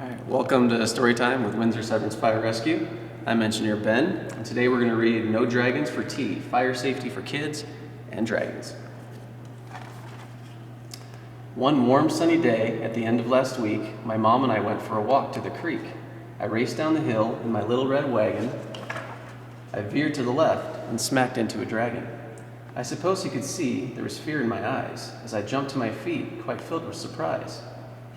All right, welcome to Storytime with Windsor Severance Fire Rescue. I'm Engineer Ben, and today we're going to read No Dragons for Tea, Fire Safety for Kids and Dragons. One warm sunny day at the end of last week, my mom and I went for a walk to the creek. I raced down the hill in my little red wagon. I veered to the left and smacked into a dragon. I suppose you could see there was fear in my eyes as I jumped to my feet, quite filled with surprise.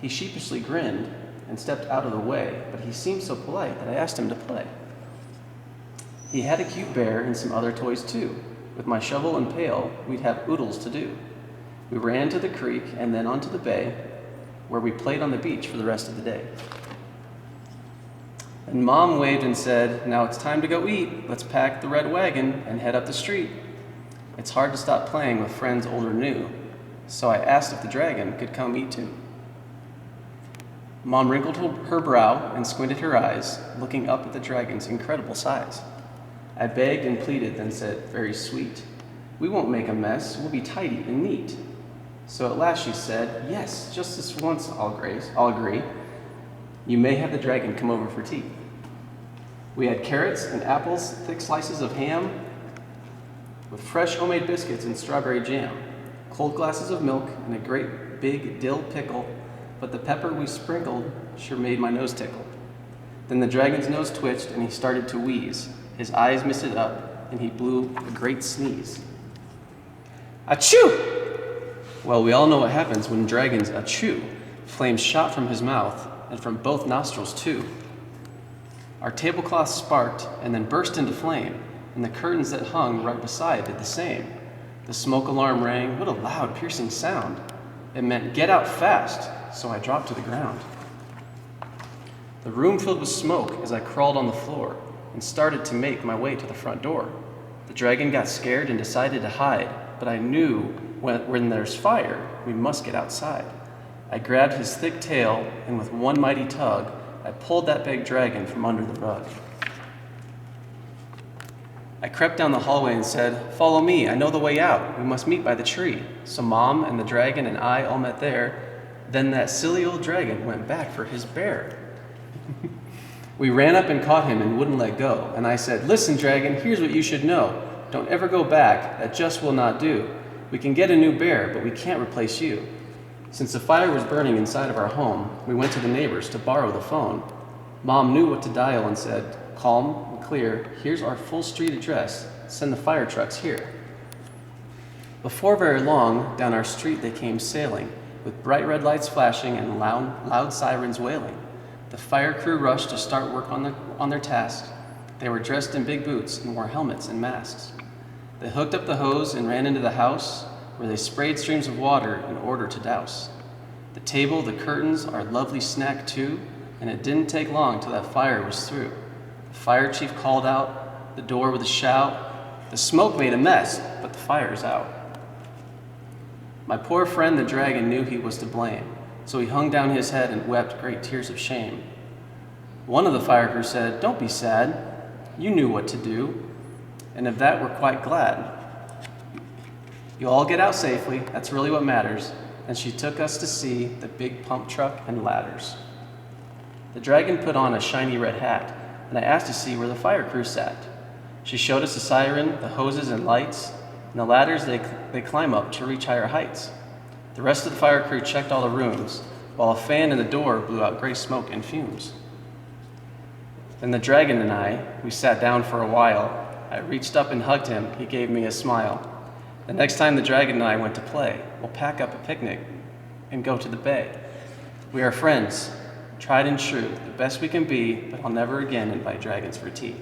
He sheepishly grinned and stepped out of the way, but he seemed so polite that I asked him to play. He had a cute bear and some other toys too. With my shovel and pail, we'd have oodles to do. We ran to the creek and then onto the bay, where we played on the beach for the rest of the day. And Mom waved and said, "Now it's time to go eat. Let's pack the red wagon and head up the street." It's hard to stop playing with friends old or new, so I asked if the dragon could come eat too. Mom wrinkled her brow and squinted her eyes, looking up at the dragon's incredible size. I begged and pleaded, then said, "Very sweet. We won't make a mess. We'll be tidy and neat." So at last she said, "Yes, just this once, I'll agree. You may have the dragon come over for tea." We had carrots and apples, thick slices of ham, with fresh homemade biscuits and strawberry jam, cold glasses of milk, and a great big dill pickle, but the pepper we sprinkled sure made my nose tickle. Then the dragon's nose twitched and he started to wheeze. His eyes misted up and he blew a great sneeze. Achoo! Well, we all know what happens when dragons achoo. Flames shot from his mouth and from both nostrils too. Our tablecloth sparked and then burst into flame, and the curtains that hung right beside did the same. The smoke alarm rang. What a loud, piercing sound. It meant, "Get out fast," so I dropped to the ground. The room filled with smoke as I crawled on the floor and started to make my way to the front door. The dragon got scared and decided to hide, but I knew when there's fire, we must get outside. I grabbed his thick tail, and with one mighty tug, I pulled that big dragon from under the rug. I crept down the hallway and said, "Follow me, I know the way out. We must meet by the tree." So Mom and the dragon and I all met there. Then that silly old dragon went back for his bear. We ran up and caught him and wouldn't let go. And I said, "Listen, dragon, here's what you should know. Don't ever go back. That just will not do. We can get a new bear, but we can't replace you." Since the fire was burning inside of our home, we went to the neighbors to borrow the phone. Mom knew what to dial and said, "Calm and clear, here's our full street address. Send the fire trucks here." Before very long, down our street they came sailing, with bright red lights flashing and loud sirens wailing. The fire crew rushed to start work on their task. They were dressed in big boots and wore helmets and masks. They hooked up the hose and ran into the house, where they sprayed streams of water in order to douse the table, the curtains, our lovely snack too, and it didn't take long till that fire was through. The fire chief called out the door with a shout. The smoke made a mess, but the fire's out. My poor friend the dragon knew he was to blame, so he hung down his head and wept great tears of shame. One of the fire crew said, "Don't be sad. You knew what to do, and of that we're quite glad. You'll all get out safely, that's really what matters." And she took us to see the big pump truck and ladders. The dragon put on a shiny red hat, and I asked to see where the fire crew sat. She showed us the siren, the hoses and lights, and the ladders they climb up to reach higher heights. The rest of the fire crew checked all the rooms, while a fan in the door blew out gray smoke and fumes. Then the dragon and we sat down for a while. I reached up and hugged him. He gave me a smile. The next time the dragon and I went to play, we'll pack up a picnic and go to the bay. We are friends, tried and true, the best we can be, but I'll never again invite dragons for tea.